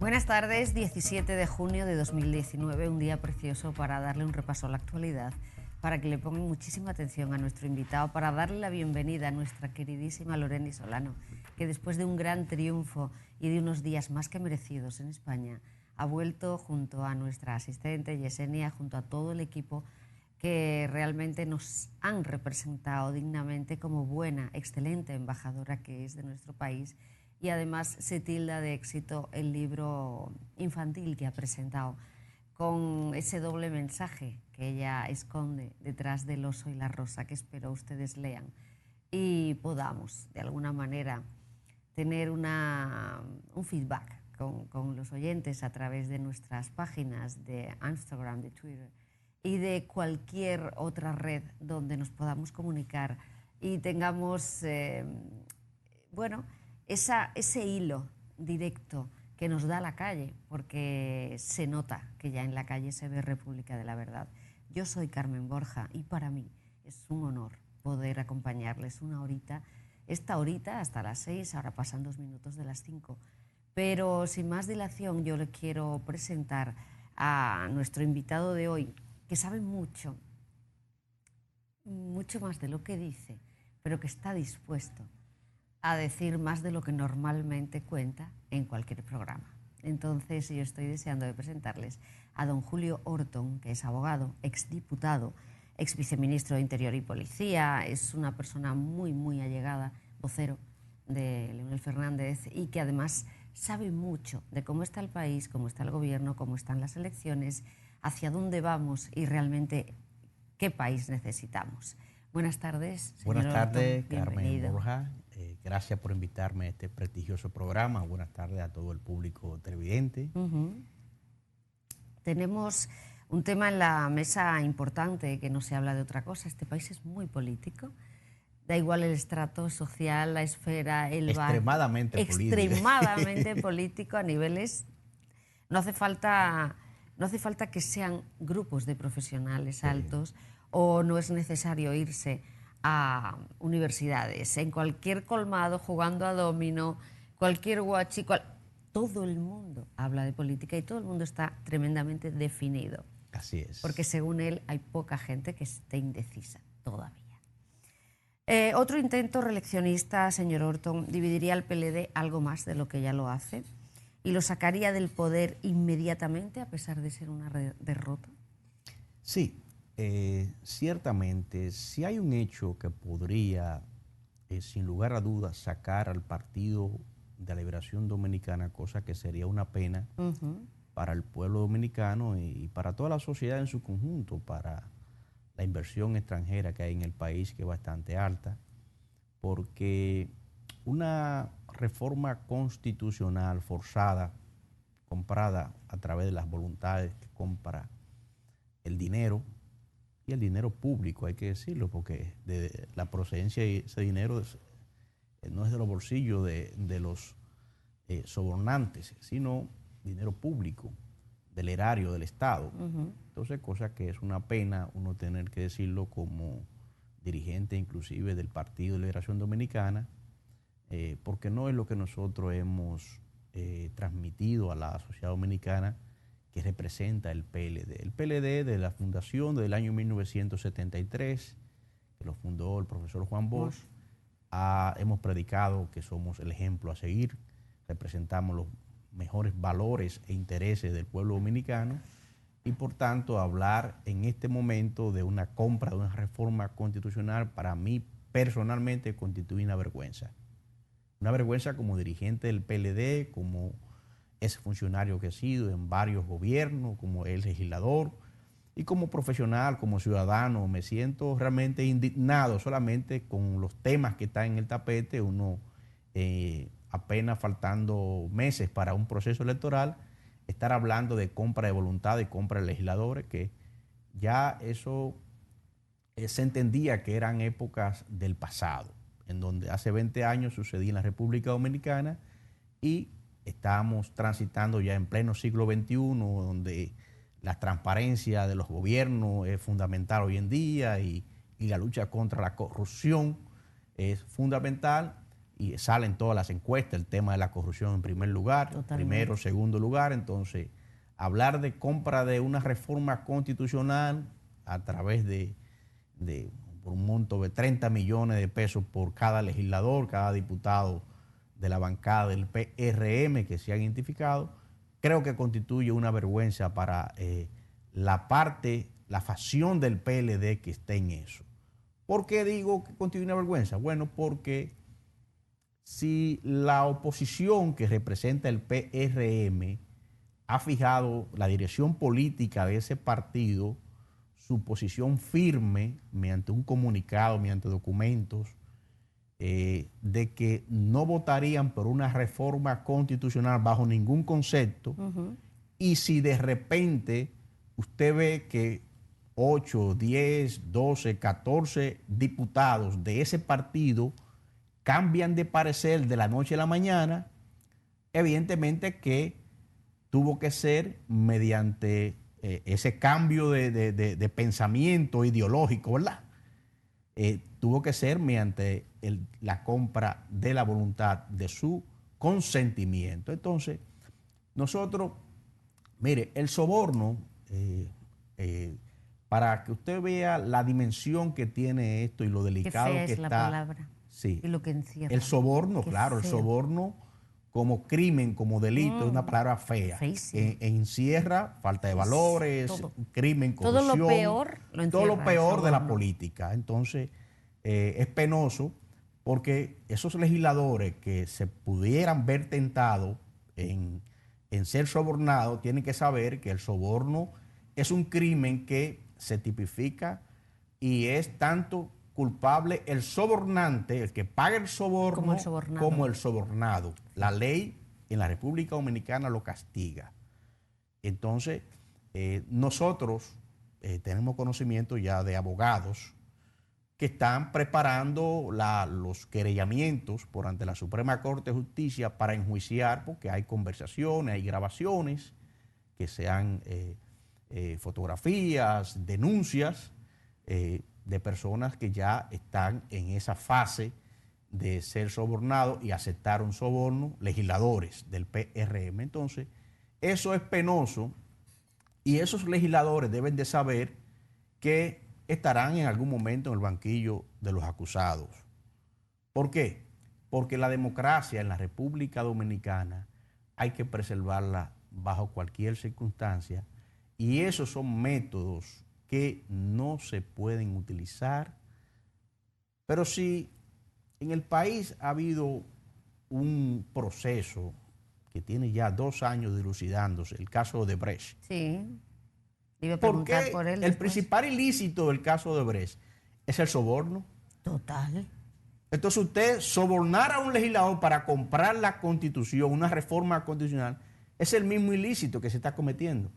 Buenas tardes, 17 de junio de 2019, un día precioso para darle un repaso a la actualidad, para que le pongan muchísima atención a nuestro invitado, para darle la bienvenida a nuestra queridísima Lorena Solano, que después de un gran triunfo y de unos días más que merecidos en España, ha vuelto junto a nuestra asistente Yesenia, junto a todo el equipo que realmente nos han representado dignamente como buena, excelente embajadora que es de nuestro país. Y además se tilda de éxito el libro infantil que ha presentado, con ese doble mensaje que ella esconde detrás del oso y la rosa, que espero ustedes lean y podamos, de alguna manera, tener un feedback con los oyentes a través de nuestras páginas de Instagram, de Twitter y de cualquier otra red donde nos podamos comunicar y tengamos, ese hilo directo que nos da la calle, porque se nota que ya en la calle se ve República de la Verdad. Yo soy Carmen Borja y para mí es un honor poder acompañarles una horita, esta horita hasta las 6, ahora pasan 2 minutos de las 5. Pero sin más dilación yo le quiero presentar a nuestro invitado de hoy, que sabe mucho, mucho más de lo que dice, pero que está dispuesto a decir más de lo que normalmente cuenta en cualquier programa. Entonces yo estoy deseando de presentarles a don Julio Orton, que es abogado, exdiputado, exviceministro de Interior y Policía, es una persona muy, muy allegada, vocero de Leonel Fernández y que además sabe mucho de cómo está el país, cómo está el gobierno, cómo están las elecciones, hacia dónde vamos y realmente qué país necesitamos. Buenas tardes, señor Buenas tardes, Orton, Carmen bienvenido. Borja. Gracias por invitarme a este prestigioso programa. Buenas tardes a todo el público televidente. Tenemos un tema en la mesa importante, que no se habla de otra cosa. Este país es muy político. Da igual el estrato social, la esfera, el barrio. Extremadamente político. Extremadamente político a niveles... No hace falta que sean grupos de profesionales altos o no es necesario irse a universidades. En cualquier colmado, jugando a dominó, cualquier guachi, todo el mundo habla de política y todo el mundo está tremendamente definido. Así es. Porque según él hay poca gente que esté indecisa todavía. Otro intento reeleccionista, señor Orton, dividiría al PLD algo más de lo que ya lo hace y lo sacaría del poder inmediatamente a pesar de ser una derrota. Sí, ciertamente, si hay un hecho que podría, sin lugar a dudas, sacar al Partido de la Liberación Dominicana, cosa que sería una pena para el pueblo dominicano y para toda la sociedad en su conjunto, para la inversión extranjera que hay en el país, que es bastante alta, porque una reforma constitucional forzada, comprada a través de las voluntades que compra el dinero, y el dinero público, hay que decirlo, porque de la procedencia de ese dinero no es de los bolsillos de los sobornantes, sino dinero público, del erario del Estado. Entonces, cosa que es una pena uno tener que decirlo como dirigente inclusive del Partido de Liberación Dominicana, porque no es lo que nosotros hemos transmitido a la sociedad dominicana que representa el PLD. El PLD de la fundación del año 1973, que lo fundó el profesor Juan Bosch, hemos predicado que somos el ejemplo a seguir, representamos los mejores valores e intereses del pueblo dominicano y por tanto hablar en este momento de una compra, de una reforma constitucional, para mí personalmente constituye una vergüenza. Una vergüenza como dirigente del PLD, como ese funcionario que he sido en varios gobiernos, como el legislador y como profesional, como ciudadano. Me siento realmente indignado solamente con los temas que están en el tapete. Uno apenas faltando meses para un proceso electoral, estar hablando de compra de voluntad y compra de legisladores, que ya eso se entendía que eran épocas del pasado, en donde hace 20 años sucedía en la República Dominicana y estamos transitando ya en pleno siglo XXI, donde la transparencia de los gobiernos es fundamental hoy en día y la lucha contra la corrupción es fundamental. y salen todas las encuestas, el tema de la corrupción en primer lugar, primero, segundo lugar. Entonces, hablar de compra de una reforma constitucional a través de por un monto de 30 millones de pesos por cada legislador, cada diputado de la bancada del PRM que se ha identificado, creo que constituye una vergüenza para la facción del PLD que esté en eso. ¿Por qué digo que constituye una vergüenza? Bueno, porque si la oposición que representa el PRM ha fijado la dirección política de ese partido, su posición firme mediante un comunicado, mediante documentos, de que no votarían por una reforma constitucional bajo ningún concepto, y si de repente usted ve que 8, 10, 12, 14 diputados de ese partido cambian de parecer de la noche a la mañana, evidentemente que tuvo que ser mediante ese cambio de pensamiento ideológico, ¿verdad? Tuvo que ser mediante la compra de la voluntad, de su consentimiento. Entonces, nosotros, mire, el soborno, para que usted vea la dimensión que tiene esto y lo delicado que está. La palabra. Sí. Y lo que encierra. El soborno, Qué claro, feo. el soborno como crimen, como delito, es una palabra fea. Encierra falta de valores, todo, crimen, corrupción. Todo lo peor lo encierra. Todo lo peor de la política. Entonces, es penoso porque esos legisladores que se pudieran ver tentados en ser sobornados, tienen que saber que el soborno es un crimen que se tipifica y es tanto culpable el sobornante, el que paga el soborno, como el sobornado. La ley en la República Dominicana lo castiga. Entonces, nosotros tenemos conocimiento ya de abogados que están preparando los querellamientos por ante la Suprema Corte de Justicia para enjuiciar, porque hay conversaciones, hay grabaciones, que sean fotografías, denuncias, de personas que ya están en esa fase de ser sobornados y aceptar un soborno, legisladores del PRM. Entonces, eso es penoso y esos legisladores deben de saber que estarán en algún momento en el banquillo de los acusados. ¿Por qué? Porque la democracia en la República Dominicana hay que preservarla bajo cualquier circunstancia y esos son métodos que no se pueden utilizar. Pero si en el país ha habido un proceso que tiene ya 2 años dilucidándose, el caso de Odebrecht. Sí, iba a preguntar por él. El principal ilícito del caso de Odebrecht es el soborno. Total. Entonces usted sobornar a un legislador para comprar la Constitución, una reforma constitucional, es el mismo ilícito que se está cometiendo.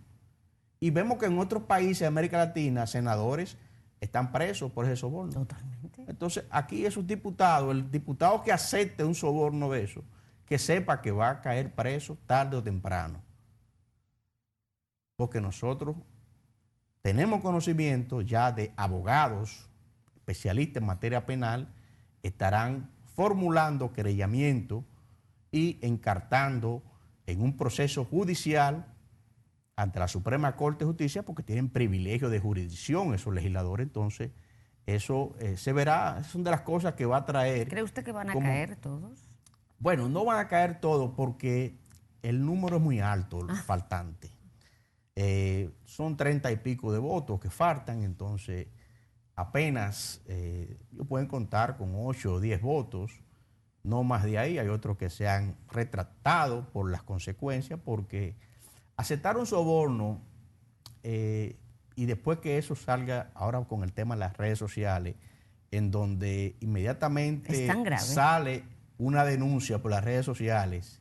Y vemos que en otros países de América Latina, senadores están presos por ese soborno. Totalmente. Entonces, aquí esos diputados, el diputado que acepte un soborno de eso, que sepa que va a caer preso tarde o temprano. Porque nosotros tenemos conocimiento ya de abogados, especialistas en materia penal, estarán formulando querellamiento y encartando en un proceso judicial ante la Suprema Corte de Justicia, porque tienen privilegio de jurisdicción esos legisladores. Entonces, eso se verá, son de las cosas que va a traer. ¿Cree usted que van a caer todos? Bueno, no van a caer todos porque el número es muy alto, faltante. Son 30 y pico de votos que faltan, entonces apenas ellos pueden contar con 8 o 10 votos, no más de ahí. Hay otros que se han retractado por las consecuencias, porque aceptar un soborno y después que eso salga ahora con el tema de las redes sociales, en donde inmediatamente sale una denuncia por las redes sociales,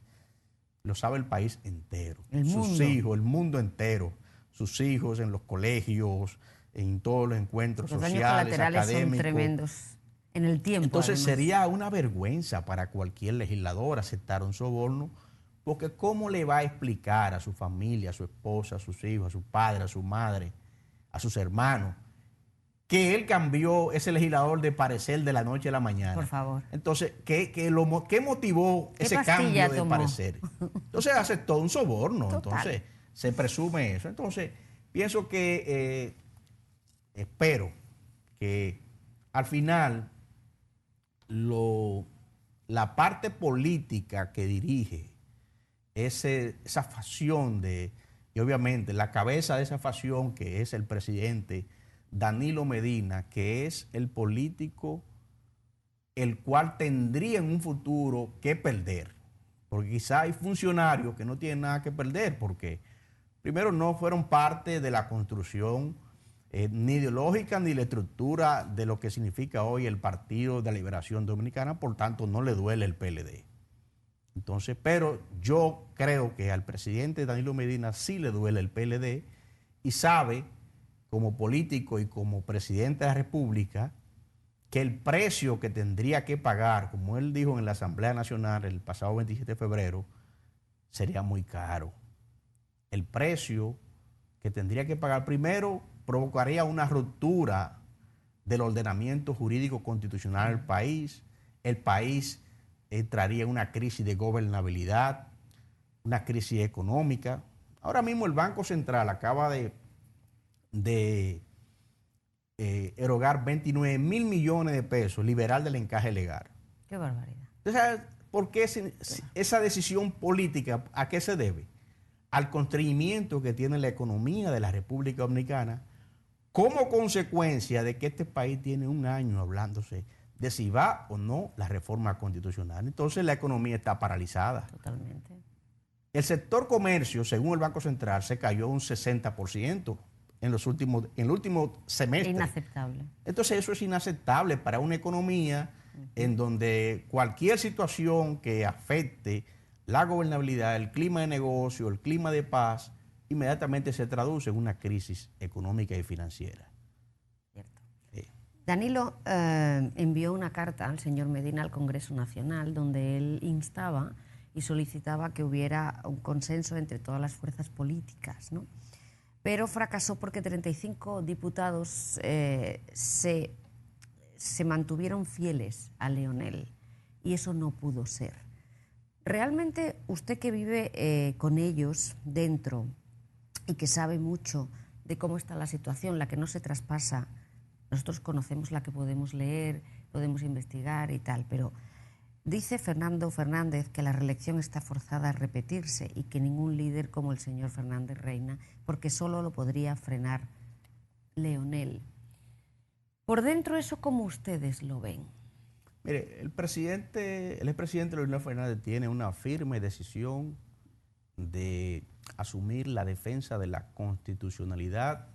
lo sabe el país entero, sus hijos, el mundo entero, sus hijos en los colegios, en todos los encuentros sociales, los daños colaterales académicos. son tremendos en el tiempo. Entonces además sería una vergüenza para cualquier legislador aceptar un soborno, porque ¿cómo le va a explicar a su familia, a su esposa, a sus hijos, a su padre, a su madre, a sus hermanos, que él cambió ese legislador de parecer de la noche a la mañana. Por favor. Entonces, ¿qué motivó ese cambio de parecer? Entonces aceptó un soborno. Total. Entonces se presume eso. Entonces pienso que espero que al final la parte política que dirige esa facción y obviamente la cabeza de esa facción, que es el presidente Danilo Medina, que es el político el cual tendría en un futuro que perder, porque quizá hay funcionarios que no tienen nada que perder, porque primero no fueron parte de la construcción ni ideológica ni la estructura de lo que significa hoy el Partido de la Liberación Dominicana, por tanto no le duele el PLD. Entonces, pero yo creo que al presidente Danilo Medina sí le duele el PLD y sabe, como político y como presidente de la República, que el precio que tendría que pagar, como él dijo en la Asamblea Nacional el pasado 27 de febrero, sería muy caro. El precio que tendría que pagar primero provocaría una ruptura del ordenamiento jurídico constitucional del país. El país entraría en una crisis de gobernabilidad, una crisis económica. Ahora mismo el Banco Central acaba de erogar 29 mil millones de pesos, liberal del encaje legal. Qué barbaridad. Entonces, ¿por qué esa decisión política, a qué se debe? Al constreñimiento que tiene la economía de la República Dominicana como consecuencia de que este país tiene un año hablándose de si va o no la reforma constitucional. Entonces la economía está paralizada. Totalmente. El sector comercio, según el Banco Central, se cayó un 60% en el último semestre. Inaceptable. Entonces eso es inaceptable para una economía en donde cualquier situación que afecte la gobernabilidad, el clima de negocio, el clima de paz, inmediatamente se traduce en una crisis económica y financiera. Cierto. Danilo envió una carta al señor Medina al Congreso Nacional donde él instaba y solicitaba que hubiera un consenso entre todas las fuerzas políticas, ¿no? Pero fracasó porque 35 diputados se mantuvieron fieles a Leonel y eso no pudo ser. Realmente usted que vive con ellos dentro y que sabe mucho de cómo está la situación, la que no se traspasa, nosotros conocemos la que podemos leer, podemos investigar y tal, pero dice Fernando Fernández que la reelección está forzada a repetirse y que ningún líder como el señor Fernández reina, porque solo lo podría frenar Leonel. Por dentro, ¿eso cómo ustedes lo ven? Mire, el expresidente Leonel Fernández tiene una firme decisión de asumir la defensa de la constitucionalidad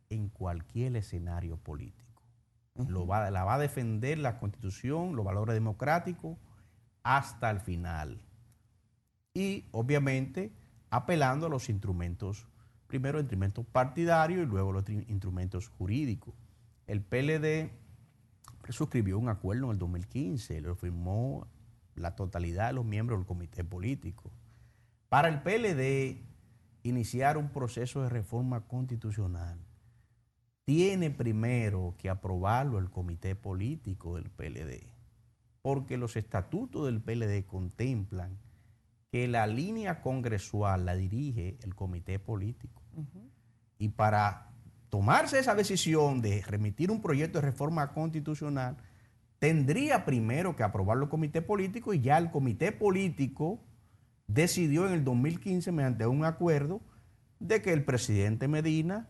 en cualquier escenario político. La va a defender la Constitución, los valores democráticos, hasta el final. Y, obviamente, apelando a los instrumentos, primero instrumentos partidarios y luego los instrumentos jurídicos. El PLD suscribió un acuerdo en el 2015, lo firmó la totalidad de los miembros del comité político. Para el PLD, iniciar un proceso de reforma constitucional tiene primero que aprobarlo el comité político del PLD, porque los estatutos del PLD contemplan que la línea congresual la dirige el comité político. Y para tomarse esa decisión de remitir un proyecto de reforma constitucional, tendría primero que aprobarlo el comité político y ya el comité político decidió en el 2015 mediante un acuerdo de que el presidente Medina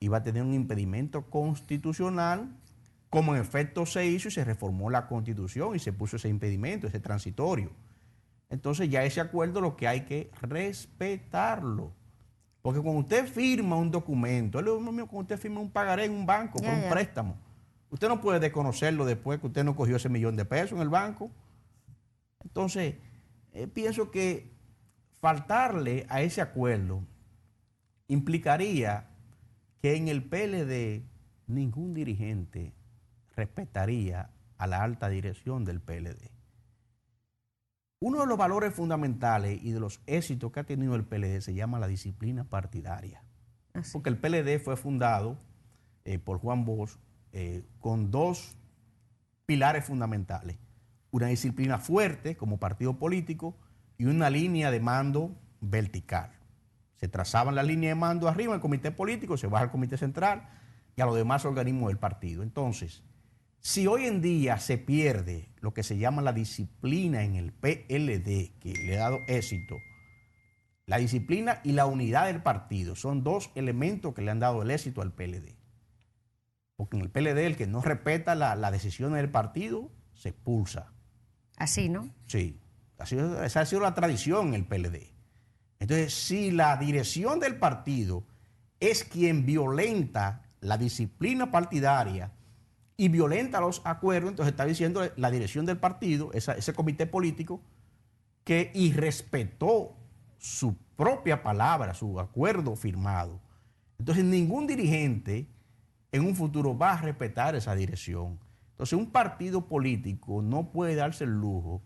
iba a tener un impedimento constitucional, como en efecto se hizo y se reformó la Constitución y se puso ese impedimento, ese transitorio. Entonces ya ese acuerdo lo que hay que respetarlo. Porque cuando usted firma un documento, es lo mismo cuando usted firma un pagaré en un banco por un préstamo. Usted no puede desconocerlo después que usted no cogió ese millón de pesos en el banco. Entonces, pienso que faltarle a ese acuerdo implicaría que en el PLD ningún dirigente respetaría a la alta dirección del PLD. Uno de los valores fundamentales y de los éxitos que ha tenido el PLD se llama la disciplina partidaria. Porque el PLD fue fundado por Juan Bosch, con dos pilares fundamentales: una disciplina fuerte como partido político y una línea de mando vertical. Se trazaban la línea de mando arriba en el comité político, se baja al comité central y a los demás organismos del partido. Entonces, si hoy en día se pierde lo que se llama la disciplina en el PLD, que le ha dado éxito, la disciplina y la unidad del partido son dos elementos que le han dado el éxito al PLD. Porque en el PLD el que no respeta las decisiones del partido se expulsa. Así, ¿no? Sí, esa ha sido la tradición en el PLD. Entonces, si la dirección del partido es quien violenta la disciplina partidaria y violenta los acuerdos, entonces está diciendo la dirección del partido, ese comité político, que irrespetó su propia palabra, su acuerdo firmado. Entonces, ningún dirigente en un futuro va a respetar esa dirección. Entonces, un partido político no puede darse el lujo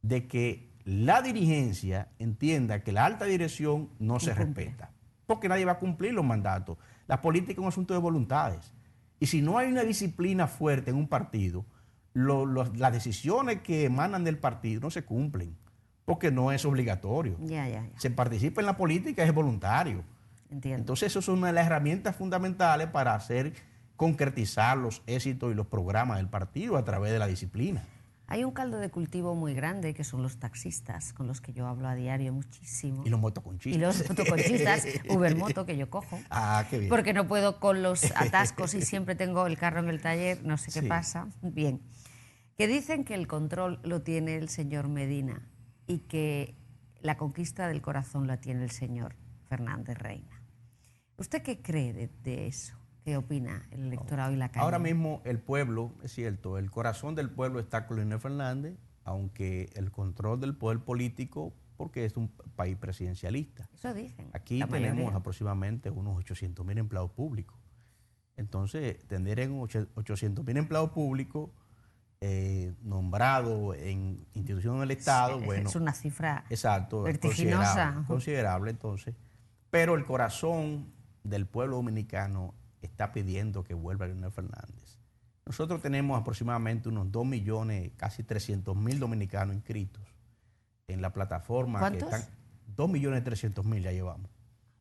de que la dirigencia entienda que la alta dirección no se respeta, porque nadie va a cumplir los mandatos. La política es un asunto de voluntades. Y si no hay una disciplina fuerte en un partido, las decisiones que emanan del partido no se cumplen, porque no es obligatorio. Se participa en la política, es voluntario. Entiendo. Entonces, eso es una de las herramientas fundamentales para hacer concretizar los éxitos y los programas del partido a través de la disciplina. Hay un caldo de cultivo muy grande que son los taxistas, con los que yo hablo a diario muchísimo. Y los motoconchistas. Y los motoconchistas, Ubermoto, que yo cojo. Ah, qué bien. Porque no puedo con los atascos y siempre tengo el carro en el taller, no sé qué pasa. Bien. Que dicen que el control lo tiene el señor Medina y que la conquista del corazón la tiene el señor Fernández Reina. ¿Usted qué cree de eso? ¿Qué opina el electorado y la calle? Ahora mismo el pueblo, es cierto, el corazón del pueblo está con Leonel Fernández, aunque el control del poder político, porque es un país presidencialista. Eso dicen. Aquí tenemos aproximadamente unos 800,000 empleados públicos. Entonces, tener en 800,000 empleados públicos nombrados en instituciones del Estado, sí, bueno. Es una cifra vertiginosa. Considerable, entonces. Pero el corazón del pueblo dominicano está pidiendo que vuelva Leonel Fernández. Nosotros tenemos aproximadamente unos 2 millones, casi 300,000 dominicanos inscritos en la plataforma. ¿Cuántos? 2.300.000 ya llevamos.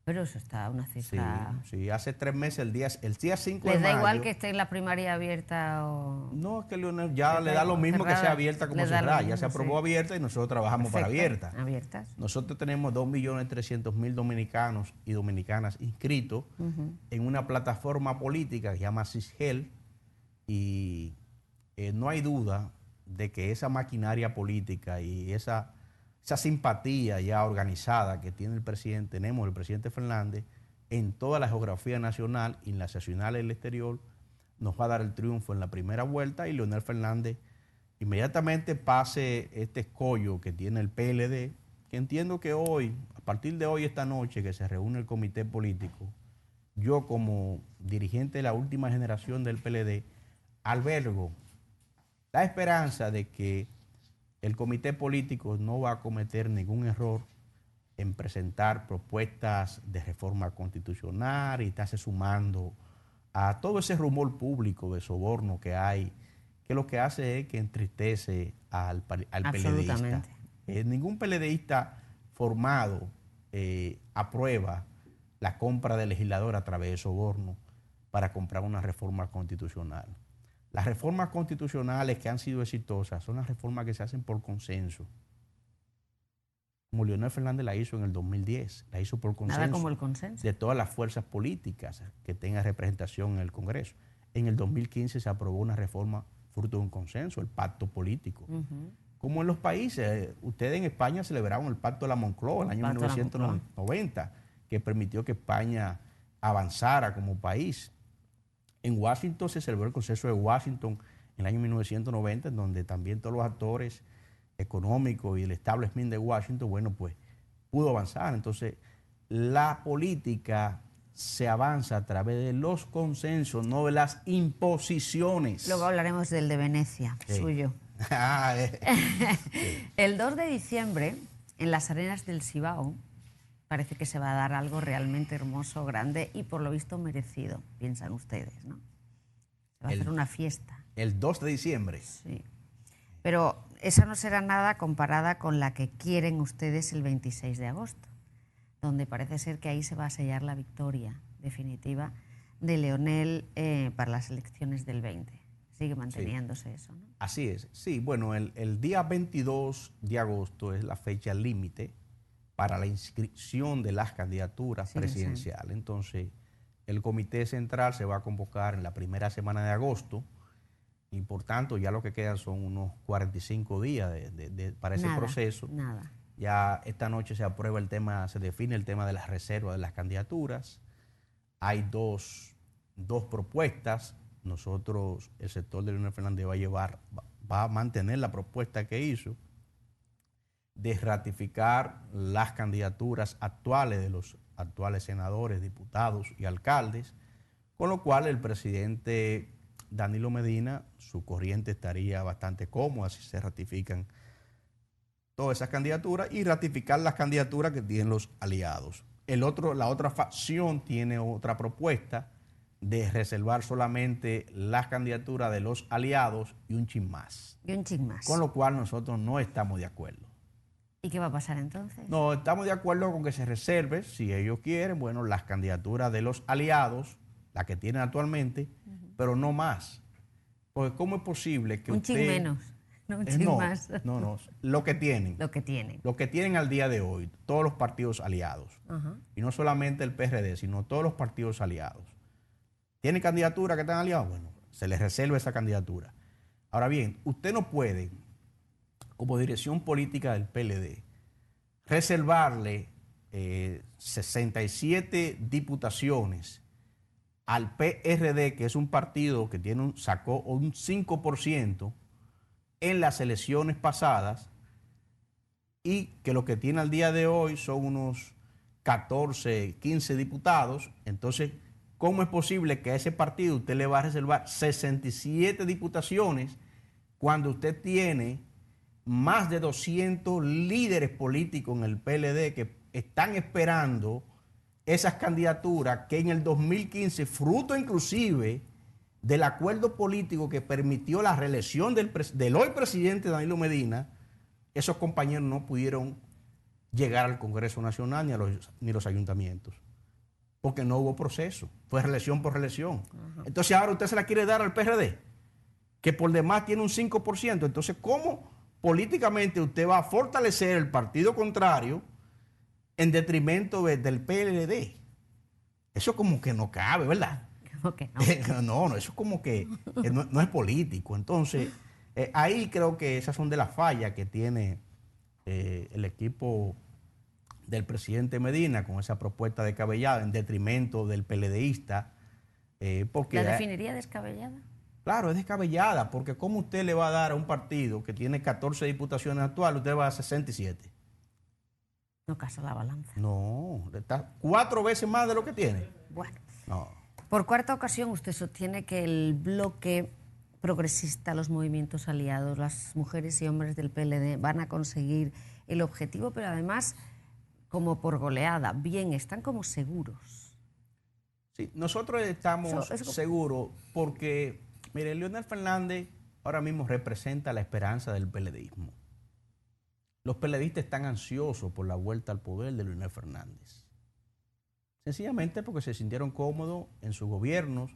Pero eso está una cifra... Sí, hace 3 meses, el día 5 de mayo... ¿Les da igual que esté en la primaria abierta o...? No, es que Leonel ya le da lo mismo cerrada, que sea abierta como cerrada. Ya se aprobó abierta y nosotros trabajamos para abierta. Abiertas. Nosotros tenemos 2.300.000 dominicanos y dominicanas inscritos en una plataforma política que se llama CISGEL, y no hay duda de que esa maquinaria política y esa simpatía ya organizada que tiene el presidente, tenemos el presidente Fernández, en toda la geografía nacional y en las nacionales del exterior, nos va a dar el triunfo en la primera vuelta, y Leonel Fernández inmediatamente pase este escollo que tiene el PLD, que entiendo que hoy, a partir de hoy, esta noche, que se reúne el comité político, yo como dirigente de la última generación del PLD, albergo la esperanza de que el comité político no va a cometer ningún error en presentar propuestas de reforma constitucional y estarse sumando a todo ese rumor público de soborno que hay, que lo que hace es que entristece al PLDista. Ningún PLDista formado aprueba la compra de legislador a través de soborno para comprar una reforma constitucional. Las reformas constitucionales que han sido exitosas son las reformas que se hacen por consenso. Como Leonel Fernández la hizo en el 2010, la hizo por consenso. Nada como el consenso. De todas las fuerzas políticas que tengan representación en el Congreso. En el 2015 se aprobó una reforma fruto de un consenso, el pacto político. Como en los países, ustedes en España celebraron el pacto de la Moncloa en el año 1990, que permitió que España avanzara como país. En Washington se celebró el consenso de Washington en el año 1990, en donde también todos los actores económicos y el establishment de Washington, bueno, pues pudo avanzar. Entonces, la política se avanza a través de los consensos, no de las imposiciones. Luego hablaremos del de Venecia, suyo. El 2 de diciembre, en las arenas del Cibao, Parece que se va a dar algo realmente hermoso, grande y por lo visto merecido, piensan ustedes, ¿no? Se va a hacer una fiesta. El 2 de diciembre. Sí. Pero esa no será nada comparada con la que quieren ustedes el 26 de agosto, donde parece ser que ahí se va a sellar la victoria definitiva de Leonel para las elecciones del 20. Sigue manteniéndose eso, ¿no? Así es. Sí, bueno, el día 22 de agosto es la fecha límite para la inscripción de las candidaturas presidenciales. Entonces, el Comité Central se va a convocar en la primera semana de agosto y, por tanto, ya lo que quedan son unos 45 días para ese proceso. Ya esta noche se aprueba el tema, se define el tema de las reservas de las candidaturas. Hay dos propuestas. Nosotros, el sector de Leonel Fernández va a mantener la propuesta que hizo de ratificar las candidaturas actuales de los actuales senadores, diputados y alcaldes, con lo cual el presidente Danilo Medina, su corriente estaría bastante cómoda si se ratifican todas esas candidaturas y ratificar las candidaturas que tienen los aliados. La otra facción tiene otra propuesta de reservar solamente las candidaturas de los aliados y un chin más. Y un chin más. Con lo cual nosotros no estamos de acuerdo. ¿Y qué va a pasar entonces? No, estamos de acuerdo con que se reserve, si ellos quieren, bueno, las candidaturas de los aliados, las que tienen actualmente, pero no más. Porque ¿cómo es posible que un chin menos, no un chin más? No, lo que tienen. Lo que tienen. Lo que tienen al día de hoy, todos los partidos aliados. Y no solamente el PRD, sino todos los partidos aliados. ¿Tienen candidatura que están aliados? Bueno, se les reserva esa candidatura. Ahora bien, usted no puede, como dirección política del PLD, reservarle 67 diputaciones al PRD, que es un partido que sacó un 5% en las elecciones pasadas y que lo que tiene al día de hoy son unos 14, 15 diputados. Entonces, ¿cómo es posible que a ese partido usted le va a reservar 67 diputaciones cuando usted tiene más de 200 líderes políticos en el PLD que están esperando esas candidaturas que en el 2015, fruto inclusive del acuerdo político que permitió la reelección del hoy presidente Danilo Medina, esos compañeros no pudieron llegar al Congreso Nacional ni a los ayuntamientos, porque no hubo proceso, fue reelección por reelección. Entonces ahora usted se la quiere dar al PRD, que por demás tiene un 5%. Entonces, ¿cómo políticamente usted va a fortalecer el partido contrario en detrimento del PLD? Eso como que no cabe, ¿verdad? Como que no. No, eso como que no es político. Entonces, ahí creo que esas son de las fallas que tiene el equipo del presidente Medina con esa propuesta descabellada en detrimento del PLDista. ¿La definiría descabellada? Claro, es descabellada, porque ¿cómo usted le va a dar a un partido que tiene 14 diputaciones actuales, usted va a 67? No casa la balanza. No, está 4 veces más de lo que tiene. Bueno, no. Por cuarta ocasión usted sostiene que el bloque progresista, los movimientos aliados, las mujeres y hombres del PLD van a conseguir el objetivo, pero además como por goleada. Bien, están como seguros. Sí, nosotros estamos seguros porque, mire, Leonel Fernández ahora mismo representa la esperanza del PLDismo. Los PLDistas están ansiosos por la vuelta al poder de Leonel Fernández. Sencillamente porque se sintieron cómodos en sus gobiernos.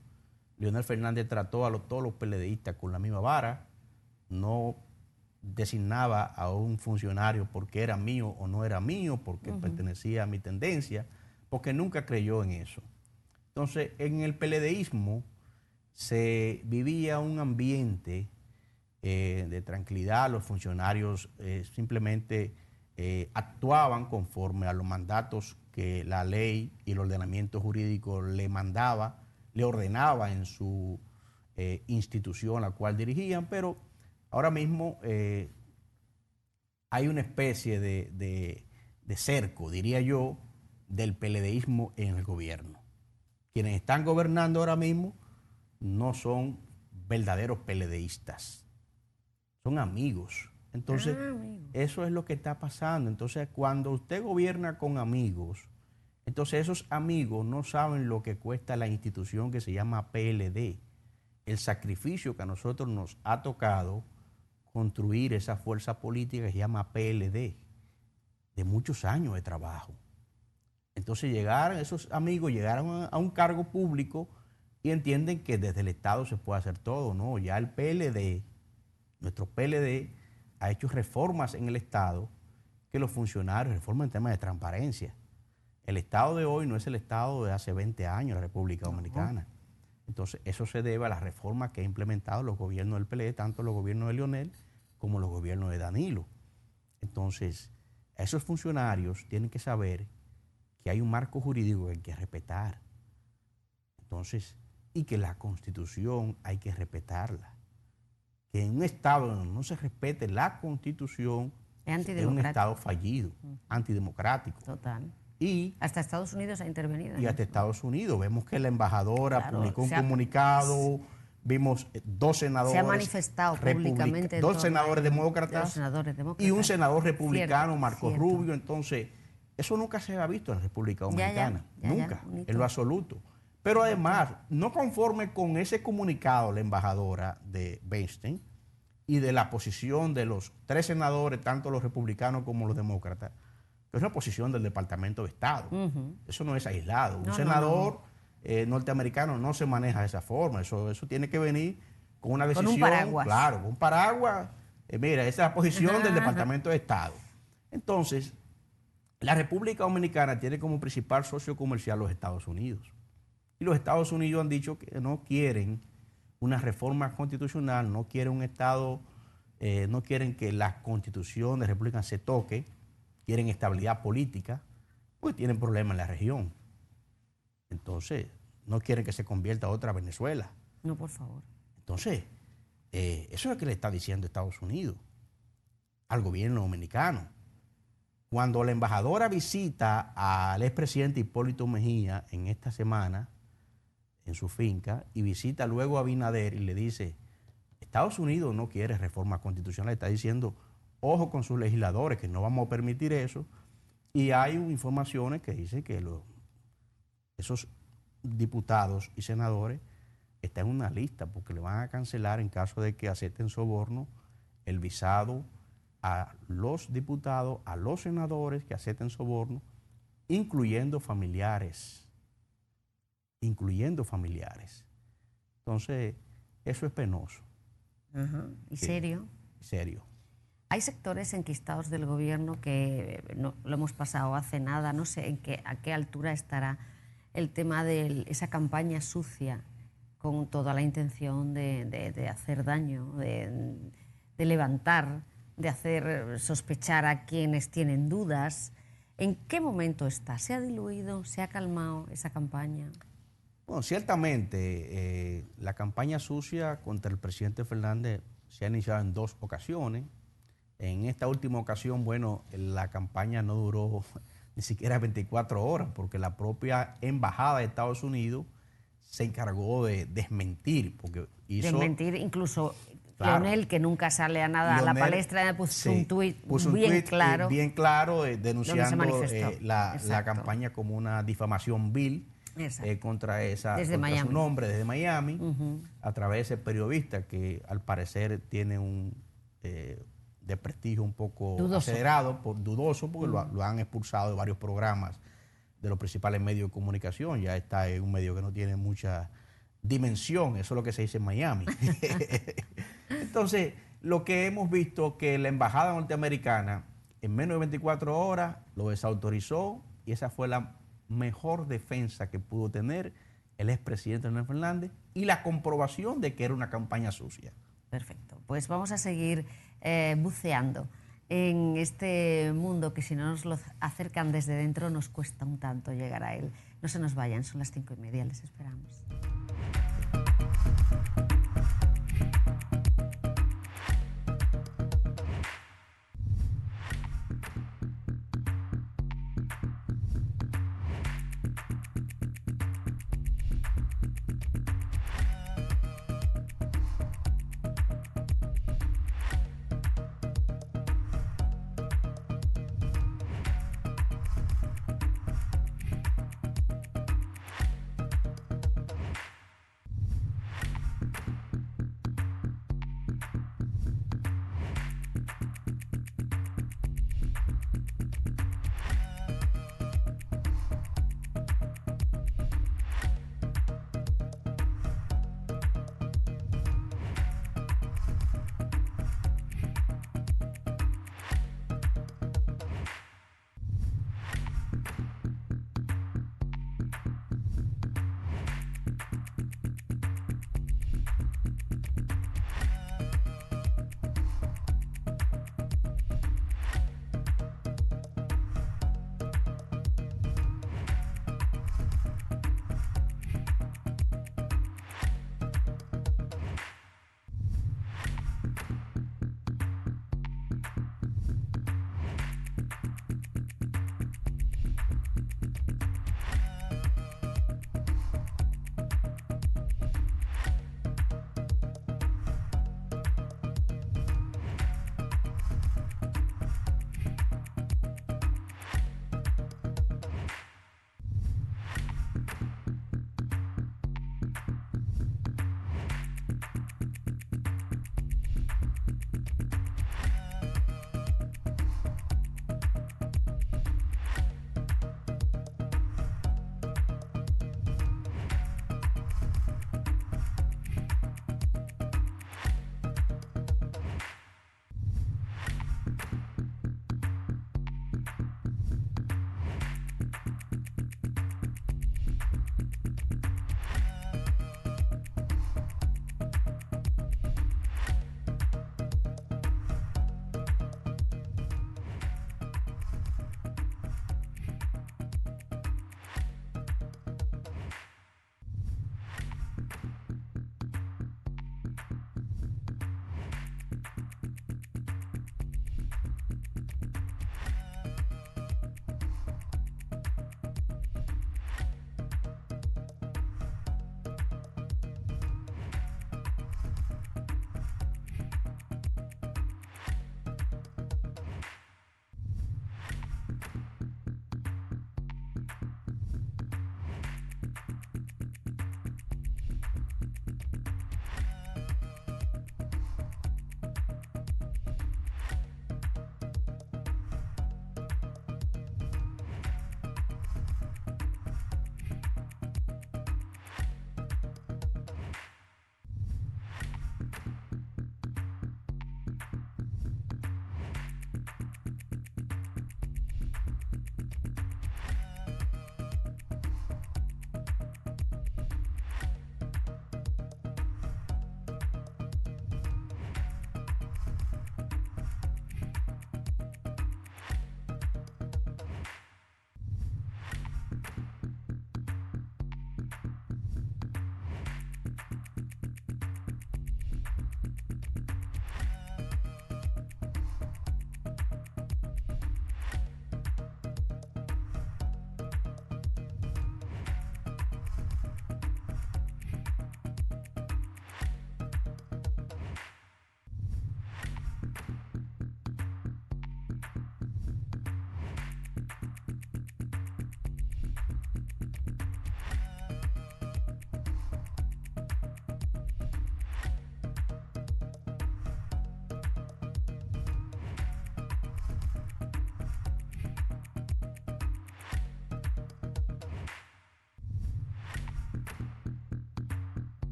Leonel Fernández trató a todos los PLDistas con la misma vara. No designaba a un funcionario porque era mío o no era mío, porque pertenecía a mi tendencia, porque nunca creyó en eso. Entonces, en el PLDismo se vivía un ambiente de tranquilidad. Los funcionarios simplemente actuaban conforme a los mandatos que la ley y el ordenamiento jurídico le ordenaba en su institución a la cual dirigían, pero ahora mismo hay una especie de cerco, diría yo, del PLDismo en el gobierno. Quienes están gobernando ahora mismo no son verdaderos PLDistas, son amigos Entonces, eso es lo que está pasando. Entonces, cuando usted gobierna con amigos, entonces esos amigos no saben lo que cuesta la institución que se llama PLD, el sacrificio que a nosotros nos ha tocado construir esa fuerza política que se llama PLD, de muchos años de trabajo. Entonces esos amigos llegaron a un cargo público y entienden que desde el Estado se puede hacer todo, ¿no? Ya el PLD, nuestro PLD, ha hecho reformas en el Estado que los funcionarios, reformas en temas de transparencia. El Estado de hoy no es el Estado de hace 20 años, la República Dominicana. Entonces, eso se debe a las reformas que ha implementado los gobiernos del PLD, tanto los gobiernos de Leonel como los gobiernos de Danilo. Entonces, esos funcionarios tienen que saber que hay un marco jurídico que hay que respetar. Entonces, y que la Constitución hay que respetarla. Que en un Estado donde no se respete la Constitución es un Estado fallido, antidemocrático. Total. Y hasta Estados Unidos ha intervenido. Y hasta Estados Unidos. Vemos que la embajadora publicó un comunicado, vimos 2 senadores. Se ha manifestado públicamente. 2 senadores demócratas y un senador republicano, Marco Rubio. Entonces, eso nunca se había visto en la República Dominicana. Nunca, en lo absoluto. Pero además, no conforme con ese comunicado, la embajadora de Weinstein y de la posición de los 3 senadores, tanto los republicanos como los demócratas, es una posición del Departamento de Estado. Eso no es aislado. Un senador norteamericano no se maneja de esa forma. Eso tiene que venir con una decisión. Con un paraguas. Claro, con un paraguas. Mira, esa es la posición del Departamento de Estado. Entonces, la República Dominicana tiene como principal socio comercial los Estados Unidos. Y los Estados Unidos han dicho que no quieren una reforma constitucional, no quieren un Estado, no quieren que la Constitución de la República se toque, quieren estabilidad política, porque tienen problemas en la región. Entonces, no quieren que se convierta a otra Venezuela. No, por favor. Entonces, eso es lo que le está diciendo Estados Unidos al gobierno dominicano. Cuando la embajadora visita al expresidente Hipólito Mejía en esta semana, en su finca, y visita luego a Abinader y le dice, Estados Unidos no quiere reforma constitucional, está diciendo, ojo con sus legisladores, que no vamos a permitir eso. Y hay informaciones que dicen que esos diputados y senadores están en una lista porque le van a cancelar en caso de que acepten soborno el visado a los diputados, a los senadores que acepten soborno, incluyendo familiares. Entonces, eso es penoso. ¿Y serio? Serio. Hay sectores enquistados del gobierno que no, lo hemos pasado hace nada, no sé a qué altura estará el tema de esa campaña sucia con toda la intención de hacer daño, de levantar, de hacer sospechar a quienes tienen dudas. ¿En qué momento está? ¿Se ha diluido? ¿Se ha calmado esa campaña? Bueno, ciertamente la campaña sucia contra el presidente Fernández se ha iniciado en 2 ocasiones. En esta última ocasión, bueno, la campaña no duró ni siquiera 24 horas porque la propia embajada de Estados Unidos se encargó de desmentir. Porque hizo, desmentir incluso Leonel, que nunca sale a nada Leonel, a la palestra, puso un tuit bien claro denunciando la campaña como una difamación vil contra su nombre desde Miami, a través de ese periodista que al parecer tiene un de prestigio un poco acelerado, dudoso, porque lo han expulsado de varios programas de los principales medios de comunicación. Ya está en un medio que no tiene mucha dimensión, eso es lo que se dice en Miami. Entonces, lo que hemos visto que la embajada norteamericana en menos de 24 horas lo desautorizó, y esa fue la mejor defensa que pudo tener el expresidente Leonel Fernández y la comprobación de que era una campaña sucia. Perfecto. Pues vamos a seguir buceando en este mundo que si no nos lo acercan desde dentro nos cuesta un tanto llegar a él. No se nos vayan, son las 5:30, les esperamos.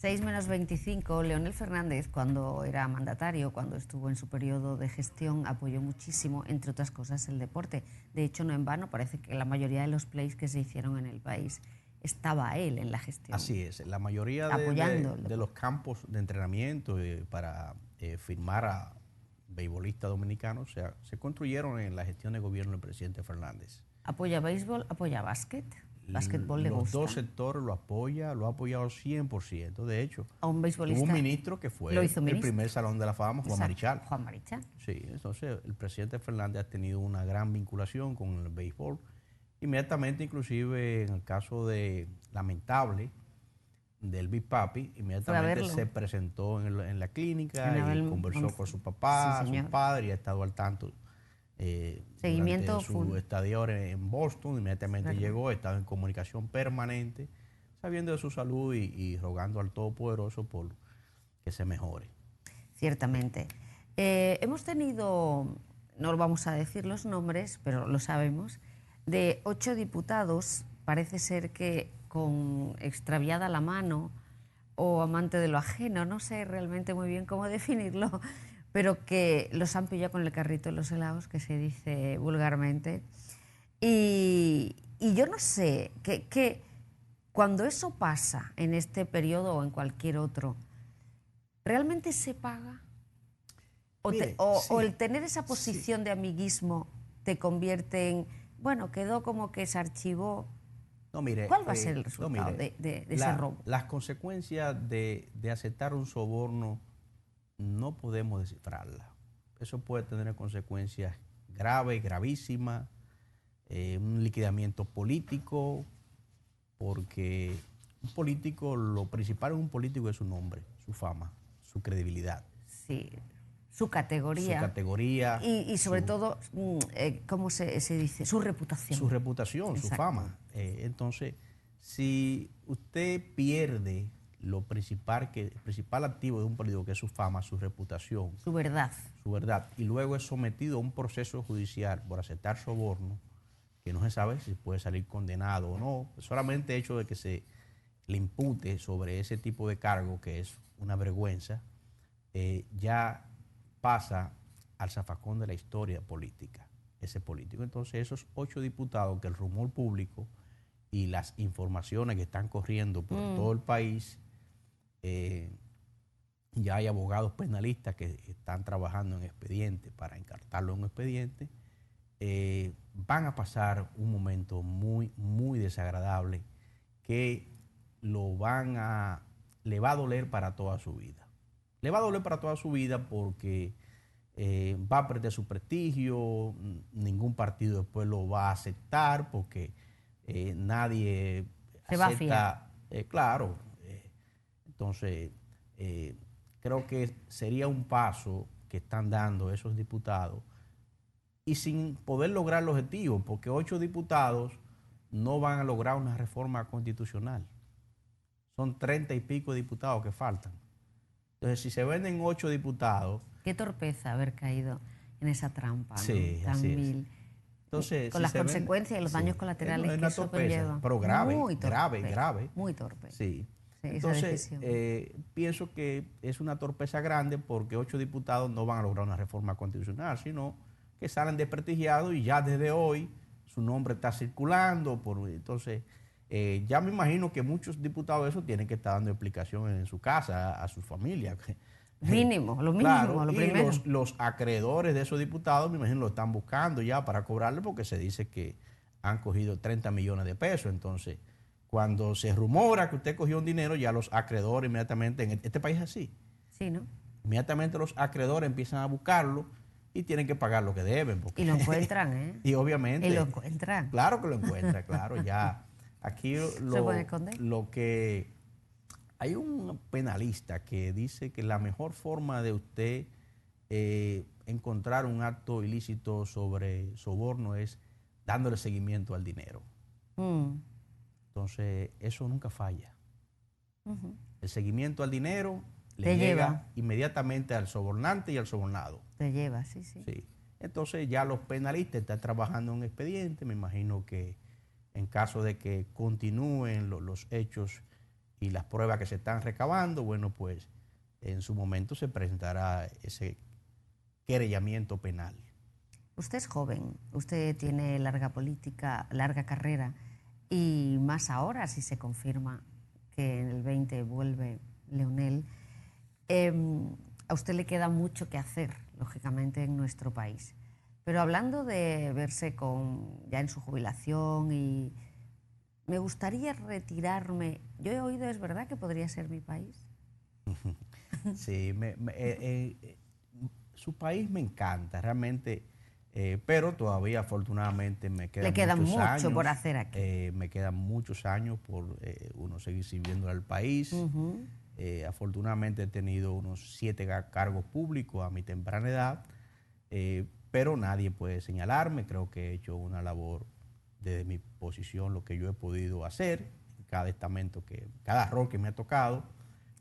6 menos 25, Leonel Fernández, cuando era mandatario, cuando estuvo en su periodo de gestión, apoyó muchísimo, entre otras cosas, el deporte. De hecho, no en vano, parece que la mayoría de los plays que se hicieron en el país estaba él en la gestión. Así es, la mayoría de los campos de entrenamiento para firmar a beisbolistas dominicanos se construyeron en la gestión de gobierno del presidente Fernández. ¿Apoya béisbol? ¿Apoya básquet? ¿Básquetbol le gusta? Los dos sectores lo ha apoyado 100%. De hecho, a un beisbolista, hubo un ministro que fue el primer Salón de la Fama, Juan Marichal. Juan Marichal. Sí, entonces el presidente Fernández ha tenido una gran vinculación con el béisbol. Inmediatamente, inclusive en el caso lamentable del Big Papi, inmediatamente se presentó en la clínica y conversó con su papá, su padre, y ha estado al tanto. Seguimiento su estadio en Boston, inmediatamente llegó, estaba en comunicación permanente, sabiendo de su salud y rogando al Todopoderoso por que se mejore. Ciertamente. Hemos tenido, no vamos a decir los nombres, pero lo sabemos, de 8 diputados, parece ser que con extraviada la mano o amante de lo ajeno, no sé realmente muy bien cómo definirlo, pero que los han pillado con el carrito de los helados, que se dice vulgarmente. Y yo no sé, que cuando eso pasa en este periodo o en cualquier otro, ¿realmente se paga? ¿O el tener esa posición de amiguismo te convierte en, bueno, quedó como que se archivó? No, mire, ¿Cuál va a ser el resultado de ese robo? Las consecuencias de aceptar un soborno no podemos descifrarla. Eso puede tener consecuencias graves, gravísimas, un liquidamiento político, porque un político, lo principal en un político es su nombre, su fama, su credibilidad. Sí, su categoría. Su categoría. Y sobre todo, ¿cómo se dice? Su reputación. Su reputación, su fama. Entonces, si usted pierde el principal activo de un político, que es su fama, su reputación. Su verdad. Su verdad. Y luego es sometido a un proceso judicial por aceptar soborno, que no se sabe si puede salir condenado o no. Solamente el hecho de que se le impute sobre ese tipo de cargo, que es una vergüenza, ya pasa al zafacón de la historia política, ese político. Entonces, esos 8 diputados, que el rumor público y las informaciones que están corriendo por todo el país, ya hay abogados penalistas que están trabajando en expediente para encartarlo en un expediente, van a pasar un momento muy, muy desagradable que le va a doler para toda su vida. Le va a doler para toda su vida porque va a perder su prestigio, ningún partido después lo va a aceptar porque nadie se va a fiar. Claro. Entonces, creo que sería un paso que están dando esos diputados y sin poder lograr el objetivo, porque 8 diputados no van a lograr una reforma constitucional. Son 30 y pico de diputados que faltan. Entonces, si se venden 8 diputados... Qué torpeza haber caído en esa trampa, ¿no? Sí, tan así vil. Entonces, con las consecuencias y los daños colaterales que eso conlleva. Pero grave, muy torpe, grave. Muy torpe. Sí. Entonces, pienso que es una torpeza grande porque 8 diputados no van a lograr una reforma constitucional, sino que salen desprestigiados y ya desde hoy su nombre está circulando. Entonces, ya me imagino que muchos diputados de esos tienen que estar dando explicación en su casa, a sus familias. Mínimo, lo mínimo, claro, lo y primero. los acreedores de esos diputados, me imagino, lo están buscando ya para cobrarle porque se dice que han cogido 30 millones de pesos. Entonces, cuando se rumora que usted cogió un dinero, ya los acreedores inmediatamente, en este país es así. Sí, ¿no? Inmediatamente los acreedores empiezan a buscarlo y tienen que pagar lo que deben. Y lo encuentran, ¿eh? Y obviamente. Y lo encuentran. Claro que lo encuentran, claro, ya. Aquí lo que... Hay un penalista que dice que la mejor forma de usted encontrar un acto ilícito sobre soborno es dándole seguimiento al dinero. Entonces, eso nunca falla. El seguimiento al dinero le llega inmediatamente al sobornante y al sobornado. Te lleva, sí. Entonces, ya los penalistas están trabajando en un expediente. Me imagino que en caso de que continúen los hechos y las pruebas que se están recabando, bueno, pues en su momento se presentará ese querellamiento penal. Usted es joven, usted tiene larga política, larga carrera, y más ahora si se confirma que en el 20 vuelve Leonel. A usted le queda mucho que hacer, lógicamente, en nuestro país. Pero hablando de verse ya en su jubilación, y me gustaría retirarme. Yo he oído, ¿es verdad que podría ser mi país? Sí, su país me encanta, realmente, pero todavía afortunadamente me quedan Le queda muchos mucho años, por hacer aquí. Me quedan muchos años por uno seguir sirviendo al país. Afortunadamente he tenido unos 7 cargos públicos a mi temprana edad, pero nadie puede señalarme. Creo que he hecho una labor desde mi posición, lo que yo he podido hacer en cada estamento, cada rol que me ha tocado.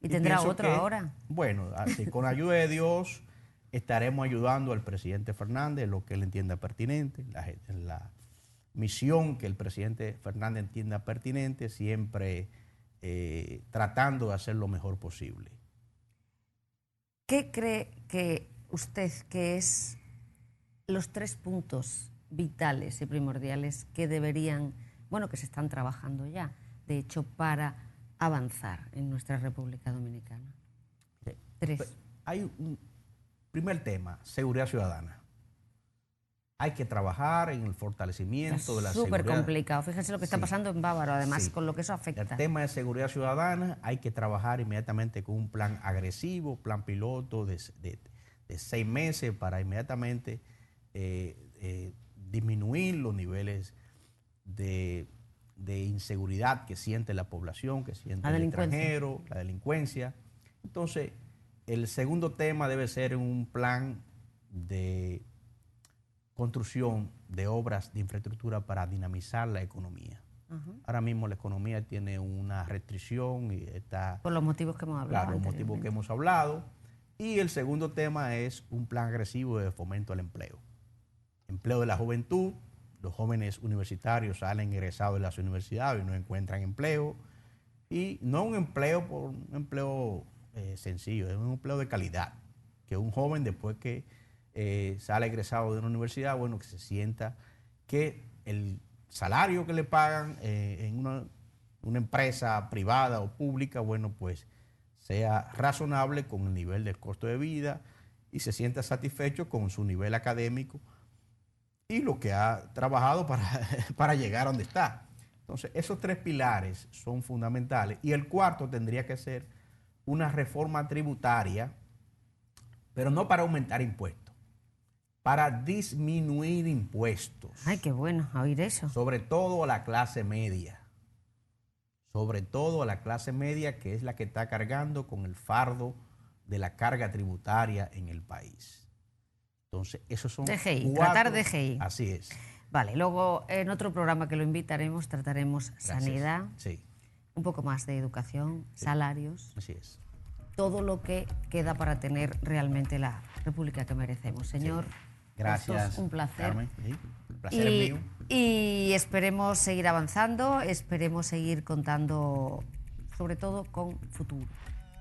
¿Y tendrá otro ahora? Bueno, así con la ayuda de Dios estaremos ayudando al presidente Fernández en lo que él entienda pertinente, en la misión que el presidente Fernández entienda pertinente, siempre tratando de hacer lo mejor posible. ¿Qué cree que usted que es los 3 puntos vitales y primordiales que deberían, bueno, que se están trabajando ya, de hecho, para avanzar en nuestra República Dominicana? 3. Hay un primer tema, seguridad ciudadana. Hay que trabajar en el fortalecimiento de la seguridad. Súper complicado. Fíjense lo que está pasando en Bávaro, además, con lo que eso afecta. El tema de seguridad ciudadana, hay que trabajar inmediatamente con un plan agresivo, plan piloto de 6 meses para inmediatamente disminuir los niveles de inseguridad que siente la población, que siente el extranjero, la delincuencia. Entonces, el segundo tema debe ser un plan de construcción de obras de infraestructura para dinamizar la economía. Ahora mismo la economía tiene una restricción y está... Por los motivos que hemos hablado. Claro, los motivos que hemos hablado. Y el segundo tema es un plan agresivo de fomento al empleo. Empleo de la juventud. Los jóvenes universitarios salen egresados de las universidades y no encuentran empleo. Y no un empleo por un empleo sencillo, es un empleo de calidad. Que un joven después que sale egresado de una universidad, bueno, que se sienta que el salario que le pagan en una empresa privada o pública, bueno, pues sea razonable con el nivel del costo de vida y se sienta satisfecho con su nivel académico y lo que ha trabajado para llegar a donde está. Entonces, esos 3 pilares son fundamentales. Y el cuarto tendría que ser una reforma tributaria, pero no para aumentar impuestos, para disminuir impuestos. Ay, qué bueno oír eso. Sobre todo a la clase media. Sobre todo a la clase media, que es la que está cargando con el fardo de la carga tributaria en el país. Entonces, esos son DGI, tratar DGI. Así es. Vale, luego en otro programa que lo invitaremos trataremos sanidad, sí, un poco más de educación, sí, salarios. Así es. Todo lo que queda para tener realmente la República que merecemos. Señor, sí. Gracias. Hostos, un placer. Carmen, sí, el placer es mío. Y esperemos seguir avanzando, esperemos seguir contando, sobre todo, con futuro.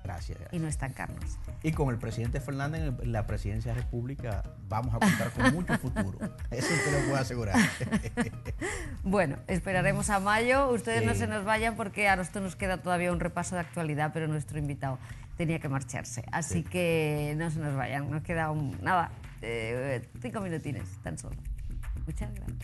Gracias. Y no estancarnos. Y con el presidente Fernández en la presidencia de la República vamos a contar con mucho futuro. Eso te lo puedo asegurar. Bueno, esperaremos a mayo. Ustedes no se nos vayan porque a nosotros nos queda todavía un repaso de actualidad, pero nuestro invitado tenía que marcharse. Así que no se nos vayan. Nos queda nada, 5 minutines tan solo. Muchas gracias.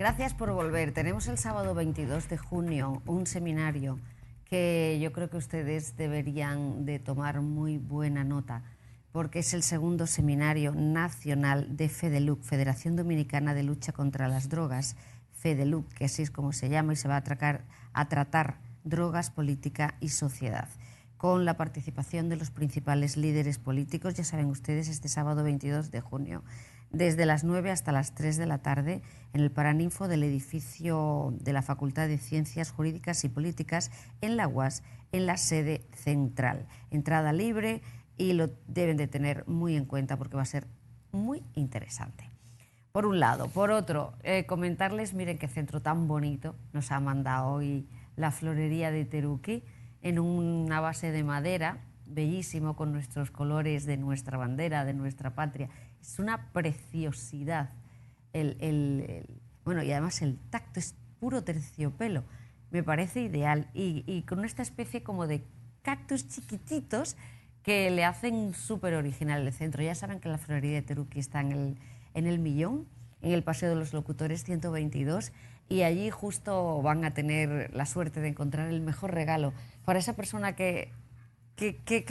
Gracias por volver. Tenemos el sábado 22 de junio un seminario que yo creo que ustedes deberían de tomar muy buena nota, porque es el segundo seminario nacional de FEDELUC, Federación Dominicana de Lucha contra las Drogas, FEDELUC, que así es como se llama, y se va a tratar drogas, política y sociedad, con la participación de los principales líderes políticos. Ya saben ustedes, este sábado 22 de junio, desde las 9 hasta las 3 de la tarde, en el Paraninfo del edificio de la Facultad de Ciencias Jurídicas y Políticas, en la UAS, en la sede central. Entrada libre y lo deben de tener muy en cuenta porque va a ser muy interesante. Por un lado. Por otro, comentarles, miren qué centro tan bonito nos ha mandado hoy la Florería de Teruque, en una base de madera, bellísimo, con nuestros colores de nuestra bandera, de nuestra patria. Es una preciosidad. Bueno, y además el tacto es puro terciopelo. Me parece ideal. Y con esta especie como de cactus chiquititos que le hacen súper original el centro. Ya saben que la Florería de Teruque está en el Millón, en el Paseo de los Locutores 122, y allí justo van a tener la suerte de encontrar el mejor regalo para esa persona que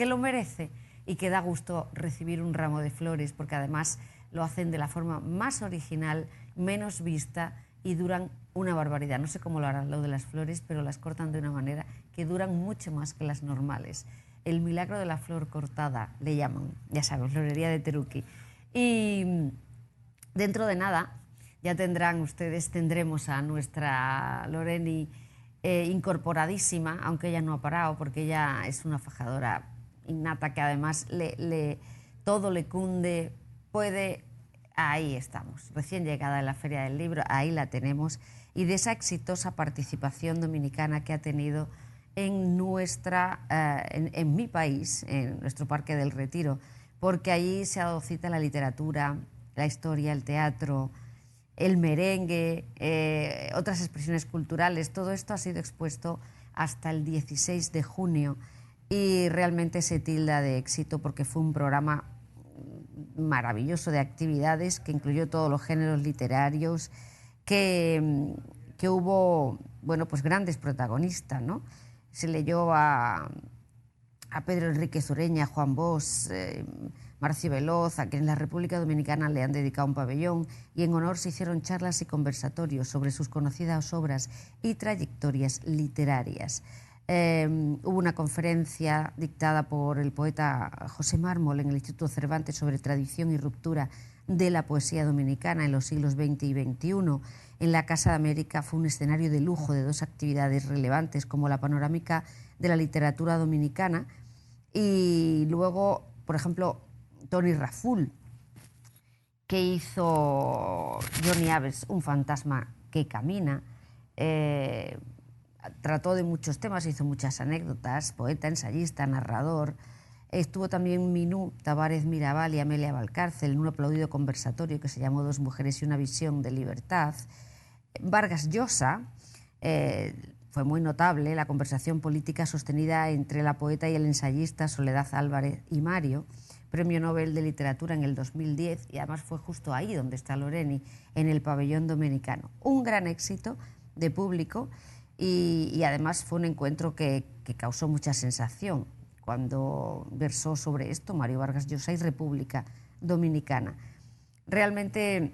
lo merece y que da gusto recibir un ramo de flores, porque además lo hacen de la forma más original, menos vista, y duran una barbaridad. No sé cómo lo harán lo de las flores, pero las cortan de una manera que duran mucho más que las normales. El milagro de la flor cortada le llaman, ya saben, Florería de Teruque. Y dentro de nada ya tendremos a nuestra Loreni incorporadísima, aunque ella no ha parado, porque ella es una fajadora innata que además todo le cunde, puede. Ahí estamos, recién llegada de la Feria del Libro, ahí la tenemos, y de esa exitosa participación dominicana que ha tenido en mi país, en nuestro Parque del Retiro, porque allí se ha dado cita la literatura, la historia, el teatro, el merengue, otras expresiones culturales. Todo esto ha sido expuesto hasta el 16 de junio y realmente se tilda de éxito porque fue un programa maravilloso de actividades que incluyó todos los géneros literarios, que hubo, bueno, pues grandes protagonistas, ¿no? Se leyó a Pedro Enríquez Ureña, Juan Bosch, Marcio Veloz, a quien en la República Dominicana le han dedicado un pabellón, y en honor se hicieron charlas y conversatorios sobre sus conocidas obras y trayectorias literarias. Hubo una conferencia dictada por el poeta José Mármol en el Instituto Cervantes sobre tradición y ruptura de la poesía dominicana en los siglos XX y XXI. En la Casa de América fue un escenario de lujo de dos actividades relevantes, como la panorámica de la literatura dominicana, y luego, por ejemplo, Tony Raful, que hizo Johnny Aves, un fantasma que camina. Trató de muchos temas, hizo muchas anécdotas, poeta, ensayista, narrador. Estuvo también Minú, Tavares Mirabal y Amelia Valcárcel en un aplaudido conversatorio que se llamó Dos mujeres y una visión de libertad. Vargas Llosa, fue muy notable la conversación política sostenida entre la poeta y el ensayista Soledad Álvarez y Mario, Premio Nobel de Literatura en el 2010, y además fue justo ahí donde está Loreni, en el pabellón dominicano. Un gran éxito de público y además fue un encuentro que causó mucha sensación cuando versó sobre esto Mario Vargas Llosa y República Dominicana. Realmente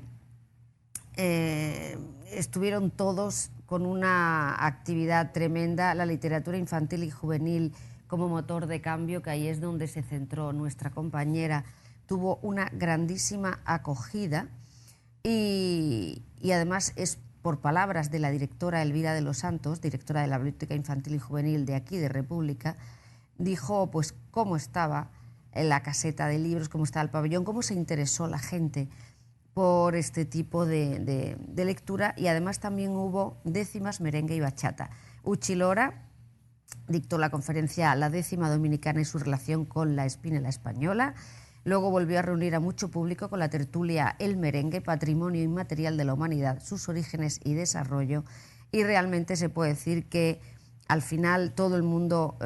estuvieron todos con una actividad tremenda, la literatura infantil y juvenil como motor de cambio, que ahí es donde se centró nuestra compañera, tuvo una grandísima acogida y además es por palabras de la directora Elvira de los Santos, directora de la Biblioteca Infantil y Juvenil de aquí, de República, dijo pues cómo estaba en la caseta de libros, cómo estaba el pabellón, cómo se interesó la gente por este tipo de lectura, y además también hubo décimas, merengue y bachata. Uchi Lora dictó la conferencia La décima dominicana y su relación con la espinela española. Luego volvió a reunir a mucho público con la tertulia El merengue, patrimonio inmaterial de la humanidad, sus orígenes y desarrollo. Y realmente se puede decir que al final todo el mundo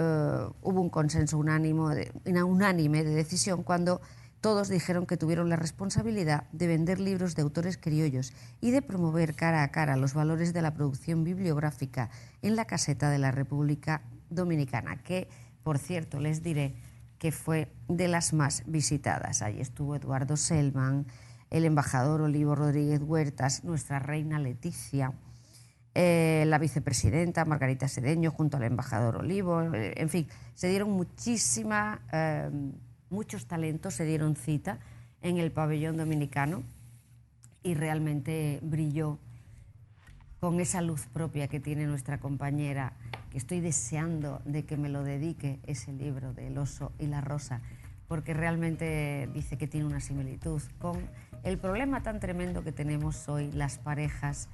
hubo un consenso unánime de decisión cuando Todos dijeron que tuvieron la responsabilidad de vender libros de autores criollos y de promover cara a cara los valores de la producción bibliográfica en la caseta de la República Dominicana, que, por cierto, les diré que fue de las más visitadas. Allí estuvo Eduardo Selman, el embajador Olivo Rodríguez Huertas, nuestra reina Leticia, la vicepresidenta Margarita Sedeño junto al embajador Olivo, en fin, se dieron muchos talentos se dieron cita en el pabellón dominicano y realmente brilló con esa luz propia que tiene nuestra compañera, que estoy deseando de que me lo dedique, ese libro de El oso y la rosa, porque realmente dice que tiene una similitud con el problema tan tremendo que tenemos hoy las parejas,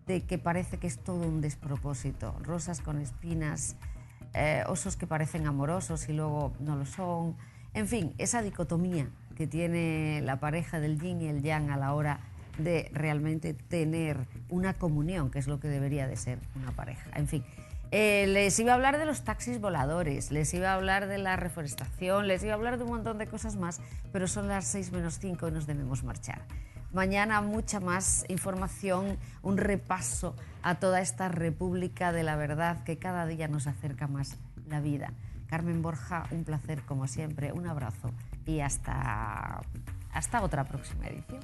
de que parece que es todo un despropósito, rosas con espinas, osos que parecen amorosos y luego no lo son. En fin, esa dicotomía que tiene la pareja del yin y el yang a la hora de realmente tener una comunión, que es lo que debería de ser una pareja. En fin, les iba a hablar de los taxis voladores, les iba a hablar de la reforestación, les iba a hablar de un montón de cosas más, pero son las 6:05 y nos debemos marchar. Mañana mucha más información, un repaso a toda esta república de la verdad que cada día nos acerca más la vida. Carmen Borja, un placer como siempre, un abrazo y hasta otra próxima edición.